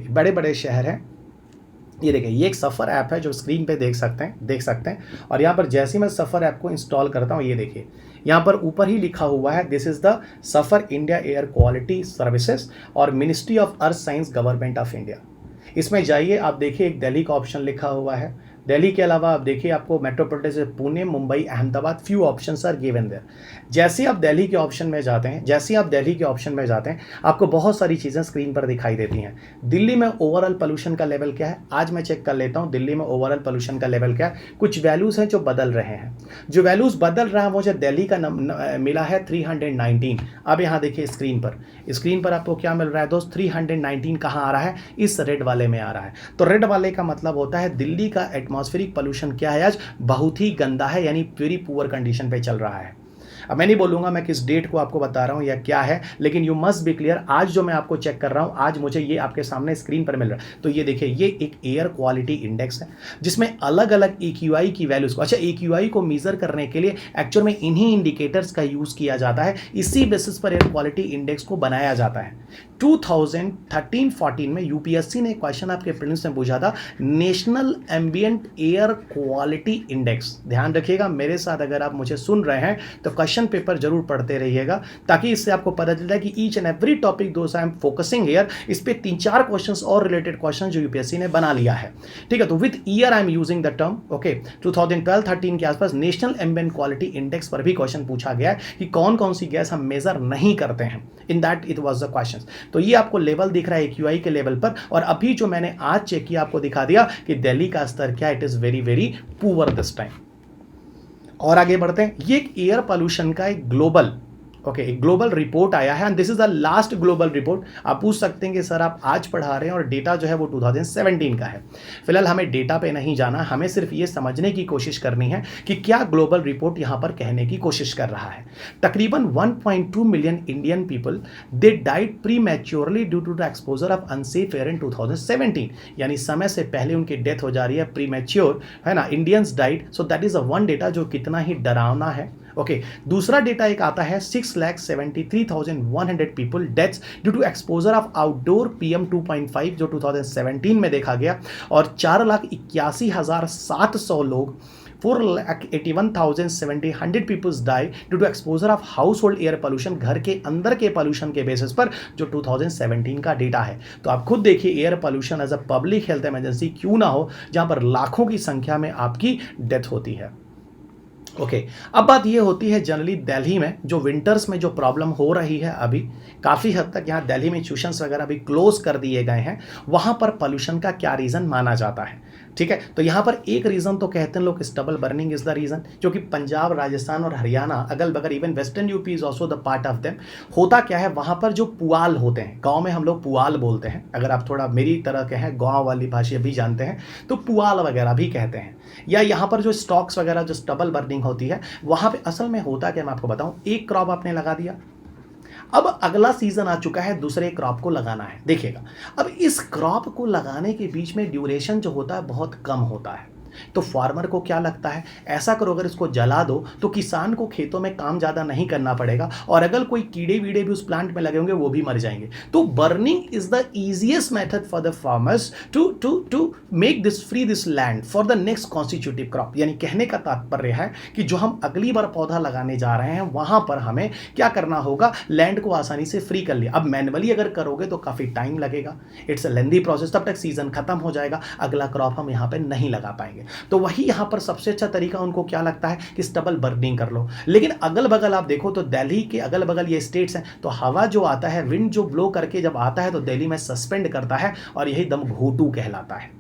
बड़े बड़े शहर हैं, ये देखिए ये एक सफ़र ऐप है जो स्क्रीन पे देख सकते हैं। और यहाँ पर जैसे ही मैं सफ़र ऐप को इंस्टॉल करता हूँ, ये देखिए यहाँ पर ऊपर ही लिखा हुआ है this is the SAFAR India air quality services और ministry of earth science government of India. इसमें जाइए, आप देखिए एक दिल्ली का ऑप्शन लिखा हुआ है। दिल्ली के अलावा आप देखिए आपको मेट्रोपॉलिटन से Pune, Mumbai, Ahmedabad, few options are given there. जैसे आप दिल्ली के ऑप्शन में जाते हैं, आपको बहुत सारी चीज़ें स्क्रीन पर दिखाई देती हैं। दिल्ली में ओवरऑल पोल्यूशन का लेवल क्या है, आज मैं चेक कर लेता हूँ दिल्ली में ओवरऑल पोल्यूशन का लेवल क्या है। कुछ वैल्यूज़ हैं जो बदल रहे हैं, जो वैल्यूज़ बदल रहा है मुझे दिल्ली का मिला है 319। अब यहाँ देखिए स्क्रीन पर आपको क्या मिल रहा है दोस्त, 319 कहाँ आ रहा है, इस रेड वाले में आ रहा है। तो रेड वाले का मतलब होता है दिल्ली का एटमॉस्फेरिक पोल्यूशन क्या है, आज बहुत ही गंदा है, यानी वेरी पुअर कंडीशन पे चल रहा है। अब मैं नहीं बोलूँगा मैं किस डेट को आपको बता रहा हूँ या क्या है, लेकिन यू मस्ट बी क्लियर, आज जो मैं आपको चेक कर रहा हूँ, आज मुझे ये आपके सामने स्क्रीन पर मिल रहा है। तो ये देखिए ये एक एयर क्वालिटी इंडेक्स है जिसमें अलग अलग AQI की वैल्यूज़ को, अच्छा AQI को मेज़र करने के लिए एक्चुअल में इन्हीं इंडिकेटर्स का यूज़ किया जाता है, इसी बेसिस पर एयर क्वालिटी इंडेक्स को बनाया जाता है। 2013-14 में यूपीएससी ने क्वेश्चन आपके प्रीलिम्स में पूछा था, national ambient air quality index. ध्यान रखिएगा मेरे साथ, अगर आप मुझे सुन रहे हैं तो क्वेश्चन पेपर जरूर पढ़ते रहिएगा, ताकि इससे आपको पता चलता है कि ईच एंड एवरी टॉपिक दोस्त आई एम फोकसिंग हियर, इस पे 3-4 क्वेश्चंस और रिलेटेड क्वेश्चन जो यूपीएससी ने बना लिया है। ठीक है, तो with year I am using the term. 2012-13 के आसपास नेशनल एम्बिएंट क्वालिटी इंडेक्स पर भी क्वेश्चन पूछा गया है कि कौन कौन सी गैस हम मेजर नहीं करते हैं, in that it was the question. तो ये आपको लेवल दिख रहा है AQI के लेवल पर, और अभी जो मैंने आज चेक किया आपको दिखा दिया कि दिल्ली का स्तर क्या, it is very very poor this time. और आगे बढ़ते हैं, ये एक एयर पोल्यूशन का एक ग्लोबल ओके, एक ग्लोबल रिपोर्ट आया है and this is the last global report. आप पूछ सकते हैं कि सर आप आज पढ़ा रहे हैं और डेटा जो है वो 2017 का है। फिलहाल हमें डेटा पे नहीं जाना, हमें सिर्फ ये समझने की कोशिश करनी है कि क्या ग्लोबल रिपोर्ट यहाँ पर कहने की कोशिश कर रहा है। तकरीबन 1.2 million Indian people they died prematurely due to the exposure of unsafe air in 2017, यानी समय से पहले उनकी डेथ हो जा रही है, प्री मैच्योर है ना, Indians died. So that is a one data जो कितना ही डरावना है। ओके, दूसरा डेटा एक आता है 6,73,100 people deaths due to exposure of outdoor PM 2.5 जो 2017 में देखा गया, और 4,81,700 लोग 4,81,700 peoples die due to exposure of household air pollution, घर के अंदर के पोल्यूशन के बेसिस पर, जो 2017 का डेटा है। तो आप खुद देखिए air pollution as a public health emergency क्यों ना हो, जहां पर लाखों की संख्या में आपकी डेथ होती है। ओके, अब बात ये होती है जनरली दिल्ली में जो विंटर्स में जो प्रॉब्लम हो रही है, अभी काफ़ी हद तक यहाँ दिल्ली में ट्यूशन्स वगैरह भी क्लोज कर दिए गए हैं, वहाँ पर पोल्यूशन का क्या रीज़न माना जाता है। ठीक है, तो यहाँ पर एक रीज़न तो कहते हैं लोग stubble burning is the reason, जो कि पंजाब, राजस्थान और हरियाणा, अगल बगल, even western UP is also the part of them. होता क्या है, वहाँ पर जो पुआल होते हैं, गांव में हम लोग पुआल बोलते हैं, अगर आप थोड़ा मेरी तरह के हैं, गांव वाली भाषा भी जानते हैं तो पुआल वगैरह भी कहते हैं। या यहाँ पर जो स्टॉक्स वगैरह जो स्टबल बर्निंग होती है, वहाँ पे असल में होता क्या, मैं आपको बताऊँ, एक क्रॉप आपने लगा दिया, अब अगला सीजन आ चुका है, दूसरे क्रॉप को लगाना है। देखिएगा, अब इस क्रॉप को लगाने के बीच में ड्यूरेशन जो होता है बहुत कम होता है। तो फार्मर को क्या लगता है, ऐसा करो अगर इसको जला दो तो किसान को खेतों में काम ज़्यादा नहीं करना पड़ेगा, और अगर कोई कीड़े वीड़े भी उस प्लांट में लगे होंगे वो भी मर जाएंगे। तो burning is the easiest method for the farmers to make this free this land for the next constitutive crop. यानी कहने का तात्पर्य है कि जो हम अगली बार पौधा लगाने जा रहे हैं वहां पर हमें क्या करना होगा, लैंड को आसानी से फ्री कर लिया। अब मैनुअली अगर करोगे तो काफ़ी टाइम लगेगा, इट्स अ लेंदी प्रोसेस, तब तक सीजन खत्म हो जाएगा, अगला क्रॉप हम यहाँ पे नहीं लगा पाएंगे। तो वही यहां पर सबसे अच्छा तरीका उनको क्या लगता है कि स्टबल बर्निंग कर लो। लेकिन अगल बगल आप देखो तो दिल्ली के अगल बगल ये स्टेट्स हैं, तो हवा जो आता है, विंड जो ब्लो करके जब आता है तो दिल्ली में सस्पेंड करता है, और यही दम घोटू कहलाता है।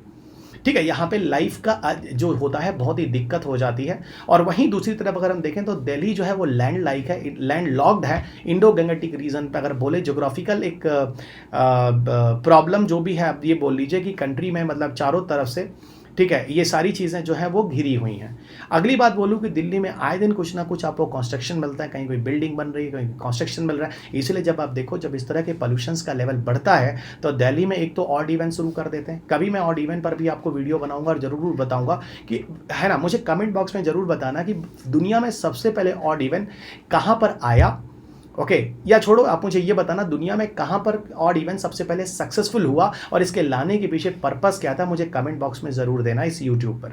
ठीक है, यहाँ पे लाइफ का जो होता है बहुत ही दिक्कत हो जाती है। और वहीं दूसरी तरफ अगर हम देखें तो दिल्ली जो है वो लैंड लाइक है, लैंड लॉक्ड है, इंडो गंगेटिक रीजन पे अगर बोले, जोग्राफिकल एक प्रॉब्लम जो भी है, आप ये बोल लीजिए कि कंट्री में मतलब चारों तरफ से, ठीक है, ये सारी चीज़ें जो है वो घिरी हुई हैं। अगली बात बोलूँ कि दिल्ली में आए दिन कुछ ना कुछ आपको कंस्ट्रक्शन मिलता है, कहीं कोई बिल्डिंग बन रही है, कहीं कंस्ट्रक्शन मिल रहा है। इसलिए जब आप देखो, जब इस तरह के पोल्यूशंस का लेवल बढ़ता है तो दिल्ली में एक तो ऑड इवेंट शुरू कर देते हैं। कभी मैं ऑड इवेंट पर भी आपको वीडियो बनाऊंगा और ज़रूर बताऊंगा कि, है ना, मुझे कमेंट बॉक्स में ज़रूर बताना कि दुनिया में सबसे पहले ऑड इवेंट कहाँ पर आया। ओके, या छोड़ो, आप मुझे ये बताना दुनिया में कहाँ पर ऑड इवेंट सबसे पहले सक्सेसफुल हुआ और इसके लाने के पीछे पर्पस क्या था, मुझे कमेंट बॉक्स में ज़रूर देना इस यूट्यूब पर।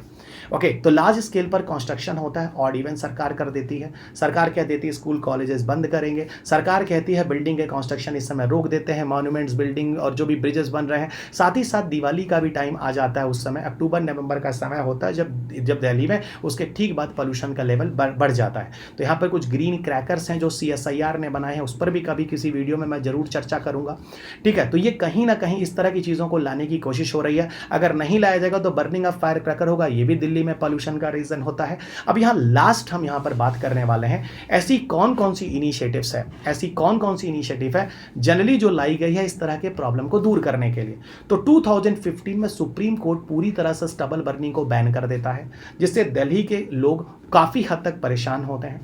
ओके, तो लार्ज स्केल पर कंस्ट्रक्शन होता है, ऑड इवेंट सरकार कर देती है। सरकार क्या देती है, स्कूल कॉलेजेस बंद करेंगे। सरकार कहती है बिल्डिंग के कंस्ट्रक्शन इस समय रोक देते हैं, मॉन्यूमेंट्स, बिल्डिंग और जो भी ब्रिजेस बन रहे हैं। साथ ही साथ दिवाली का भी टाइम आ जाता है, उस समय अक्टूबर नवंबर का समय होता है जब दिल्ली में उसके ठीक बाद पोल्यूशन का लेवल बढ़ जाता है। तो यहाँ पर कुछ ग्रीन क्रैकर्स हैं जो CSIR ने बनाए हैं, उस पर भी कभी किसी वीडियो में मैं जरूर चर्चा करूंगा। ठीक है, तो ये कहीं ना कहीं इस तरह की चीज़ों को लाने की कोशिश हो रही है। अगर नहीं लाया जाएगा तो बर्निंग ऑफ फायर क्रैकर होगा, ये भी दिल्ली में पोल्यूशन का रीजन होता है। अब यहाँ लास्ट हम यहाँ पर बात करने वाले हैं, ऐसी कौन कौन सी इनिशिएटिव्स है, ऐसी कौन कौन सी इनिशिएटिव है जनरली जो लाई गई है इस तरह के प्रॉब्लम को दूर करने के लिए। तो 2015 में सुप्रीम कोर्ट पूरी तरह से स्टबल बर्निंग को बैन कर देता है, जिससे दिल्ली के लोग काफ़ी हद तक परेशान होते हैं।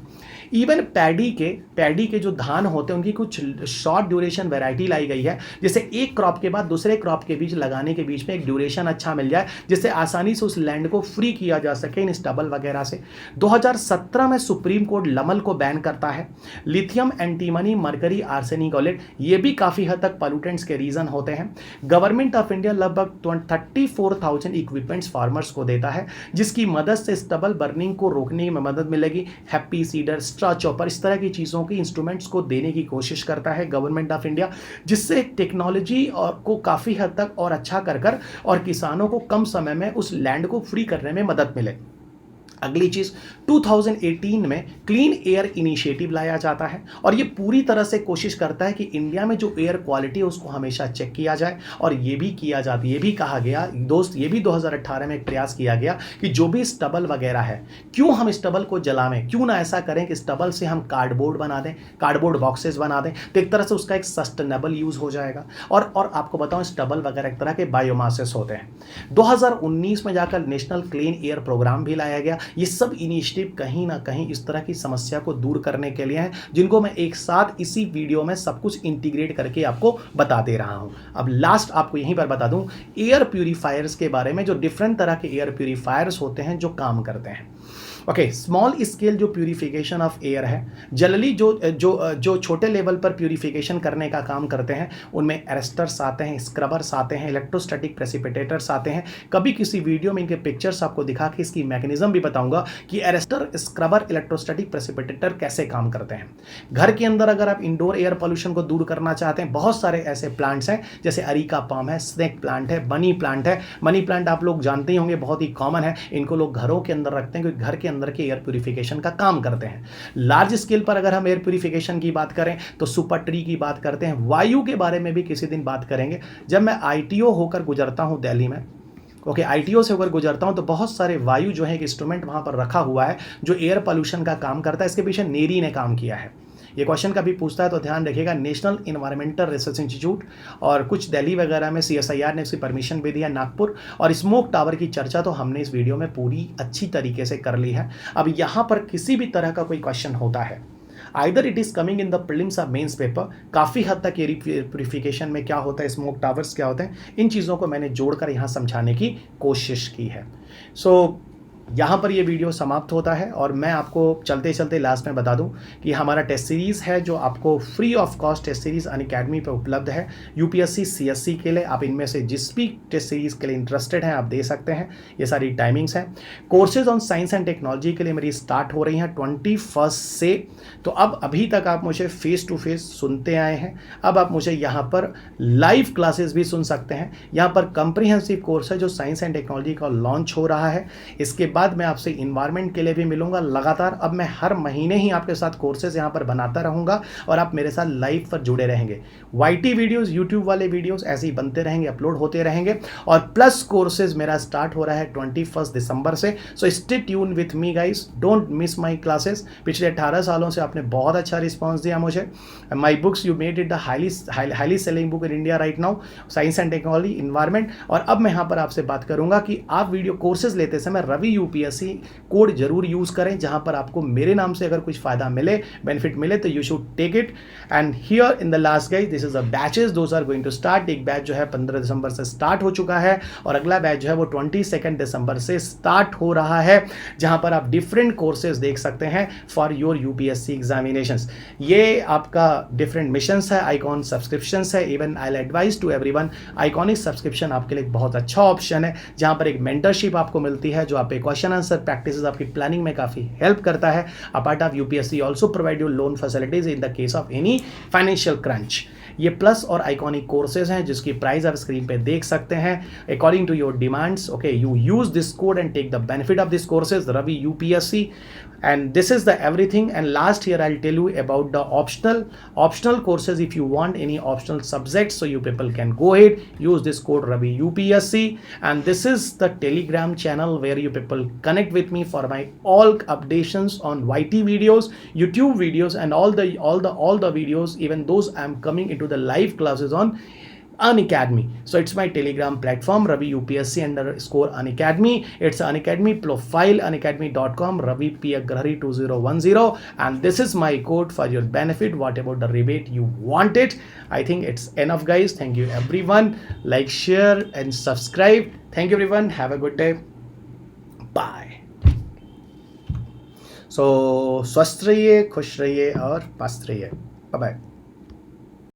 इवन पैडी के जो धान होते हैं उनकी कुछ शॉर्ट ड्यूरेशन वैरायटी लाई गई है, जिससे एक क्रॉप के बाद दूसरे क्रॉप के बीच लगाने के बीच में एक ड्यूरेशन अच्छा मिल जाए, जिससे आसानी से उस लैंड को फ्री किया जा सके इन स्टबल वगैरह से। 2017 में सुप्रीम कोर्ट लमल को बैन करता है। Lithium, antimony, mercury, arsenic, OLED, ये भी काफ़ी हद तक पॉल्यूटेंट्स के रीजन होते हैं। गवर्नमेंट ऑफ इंडिया लगभग 34,000 इक्विपमेंट्स फार्मर्स को देता है, जिसकी मदद से स्टबल बर्निंग को रोकने में मदद मिलेगी। हैप्पी सीडर, स्ट्रा चॉपर, इस तरह की चीज़ों की इंस्ट्रूमेंट्स को देने की कोशिश करता है गवर्नमेंट ऑफ इंडिया, जिससे टेक्नोलॉजी और को काफ़ी हद तक और अच्छा कर और किसानों को कम समय में उस लैंड को फ्री करने में मदद मिले। अगली चीज़ 2018 में क्लीन एयर इनिशिएटिव लाया जाता है और ये पूरी तरह से कोशिश करता है कि इंडिया में जो एयर क्वालिटी है उसको हमेशा चेक किया जाए। और ये भी किया जाता है, ये भी कहा गया दोस्त, ये भी 2018 में एक प्रयास किया गया कि जो भी स्टबल वगैरह है, क्यों हम स्टबल को जलावें, क्यों ना ऐसा करें कि स्टबल से हम कार्डबोर्ड बना दें, कार्डबोर्ड बॉक्सेस बना दें, तो एक तरह से उसका एक सस्टेनेबल यूज़ हो जाएगा। और आपको बताऊं स्टबल वगैरह एक तरह के बायोमासेस होते हैं। 2019 में जाकर नेशनल क्लीन एयर प्रोग्राम भी लाया गया। ये सब इनिशिएटिव कहीं ना कहीं इस तरह की समस्या को दूर करने के लिए हैं, जिनको मैं एक साथ इसी वीडियो में सब कुछ इंटीग्रेट करके आपको बता दे रहा हूं। अब लास्ट आपको यहीं पर बता दूं एयर प्यूरीफायर्स के बारे में, जो डिफरेंट तरह के एयर प्यूरीफायर्स होते हैं जो काम करते हैं। ओके, स्मॉल स्केल जो प्यूरिफिकेशन ऑफ एयर है, जनरली जो छोटे लेवल पर प्यूरिफिकेशन करने का काम करते हैं उनमें एरेस्टर्स आते हैं, स्क्रबर्स आते हैं, इलेक्ट्रोस्टैटिक प्रेसिपिटेटर्स आते हैं। कभी किसी वीडियो में इनके पिक्चर्स आपको दिखा के इसकी मैकेनिज्म भी बताऊंगा कि एरेस्टर, स्क्रबर, इलेक्ट्रोस्टैटिक प्रेसिपिटेटर कैसे काम करते हैं। घर के अंदर अगर आप इंडोर एयर पोल्यूशन को दूर करना चाहते हैं, बहुत सारे ऐसे प्लांट्स हैं, जैसे अरीका पाम है, स्नेक प्लांट है, मनी प्लांट है। मनी प्लांट आप लोग जानते ही होंगे, बहुत ही कॉमन है। इनको लोग घरों के अंदर रखते हैं क्योंकि घर के अंदर के एयर प्यूरिफिकेशन का काम करते हैं। लार्ज स्केल पर अगर हम एयर प्यूरिफिकेशन की बात करें तो सुपर ट्री की बात करते हैं। वायु के बारे में भी किसी दिन बात करेंगे। जब मैं आईटीओ होकर गुजरता हूं दिल्ली में, ओके, आईटीओ से होकर गुजरता हूं तो बहुत सारे वायु जो है एक इंस्ट्रूमेंट वहां पर रखा हुआ है जो एयर पोल्यूशन का काम करता है। इसके पीछे नेरी ने काम किया है। ये क्वेश्चन कभी पूछता है तो ध्यान रखिएगा, नेशनल इन्वायरमेंटल रिसर्च इंस्टीट्यूट, और कुछ दिल्ली वगैरह में सीएसआईआर ने उसकी परमिशन भी दिया, नागपुर। और स्मोक टावर की चर्चा तो हमने इस वीडियो में पूरी अच्छी तरीके से कर ली है। अब यहाँ पर किसी भी तरह का कोई क्वेश्चन होता है, either it is coming in the prelims of mains paper, काफ़ी हद तक एयर प्यूरिफिकेशन में क्या होता है, स्मोक टावर्स क्या होते हैं, इन चीज़ों को मैंने जोड़कर यहाँ समझाने की कोशिश की है। सो यहाँ पर ये वीडियो समाप्त होता है और मैं आपको चलते चलते लास्ट में बता दूं कि हमारा टेस्ट सीरीज़ है जो आपको free of cost test series Unacademy पर उपलब्ध है। यूपीएससी, सीएससी के लिए आप इनमें से जिस भी टेस्ट सीरीज़ के लिए इंटरेस्टेड हैं आप दे सकते हैं। ये सारी टाइमिंग्स हैं। Courses on science and technology के लिए मेरी स्टार्ट हो रही हैं 21 से। तो अब अभी तक आप मुझे फेस टू फेस सुनते आए हैं, अब आप मुझे यहाँ पर लाइव क्लासेस भी सुन सकते हैं। यहाँ पर कंप्रीहेंसिव कोर्स है जो साइंस एंड टेक्नोलॉजी का लॉन्च हो रहा है। इसके बाद मैं आपसे इन्वायरमेंट के लिए भी मिलूंगा लगातार। अब मैं हर महीने ही आपके साथ कोर्सेज यहाँ पर बनाता रहूंगा और आप मेरे साथ लाइव पर जुड़े रहेंगे। वाईटी वीडियोस, यूट्यूब वाले वीडियोस ऐसे ही बनते रहेंगे, अपलोड होते रहेंगे। और प्लस कोर्सेज मेरा स्टार्ट हो रहा है 21 दिसंबर से। So stay tune with me guys, don't miss my classes. पिछले 18 सालों से आपने बहुत अच्छा रिस्पॉन्स दिया मुझे। My books, you made it the highly selling book in India right now, science and technology, environment. और अब मैं यहाँ पर आपसे बात करूंगा कि आप वीडियो कोर्सेज लेते समय रवि यूपीएससी कोड जरूर यूज करें, जहां पर आपको मेरे नाम से अगर कुछ फायदा मिले, बेनिफिट मिले, तो you should take it. And here in the last guys, this is a batches, those are going to start. एक बैच जो है 15 दिसंबर से स्टार्ट हो चुका है और अगला बैच जो है वो 22 दिसंबर से स्टार्ट हो रहा है, जहां पर आप डिफरेंट कोर्सेज देख सकते हैं फॉर योर यूपीएससी एग्जामिनेशंस। ये आपका डिफरेंट मिशंस है, आइकॉन सब्सक्रिप्शंस है। Even I will advise to everyone, iconic subscription आपके लिए बहुत अच्छा ऑप्शन है, जहां पर एक मेंटरशिप आपको मिलती है जो आप एक क्वेश्चन आंसर प्रैक्टिसेस आपकी प्लानिंग में काफी हेल्प करता है। A part of UPSC also provide you loan facilities in the case of any financial crunch. ये प्लस और आइकॉनिक कोर्सेज हैं जिसकी प्राइस आप स्क्रीन पे देख सकते हैं according to your demands. Okay, you use this code and take the benefit of this courses, Ravi UPSC, and this is the everything. And last here I'll tell you about the optional courses. If you want any optional subjects, so you people can go ahead, use this code Ravi UPSC. And this is the Telegram channel where you people connect with me for my all updations on YT videos, YouTube videos, and all the videos, even those I'm coming into the live classes on Unacademy. So it's my Telegram platform, Ravi UPSC _Unacademy. It's Unacademy profile, unacademy.com, Ravi P Agrahari 2010. And this is my code for your benefit. What about the rebate you want it? I think it's enough, guys. Thank you, everyone. Like, share, and subscribe. Thank you, everyone. Have a good day. Bye. So, स्वस्थ रहिए, खुश रहिए और मस्त रहिए. Bye bye.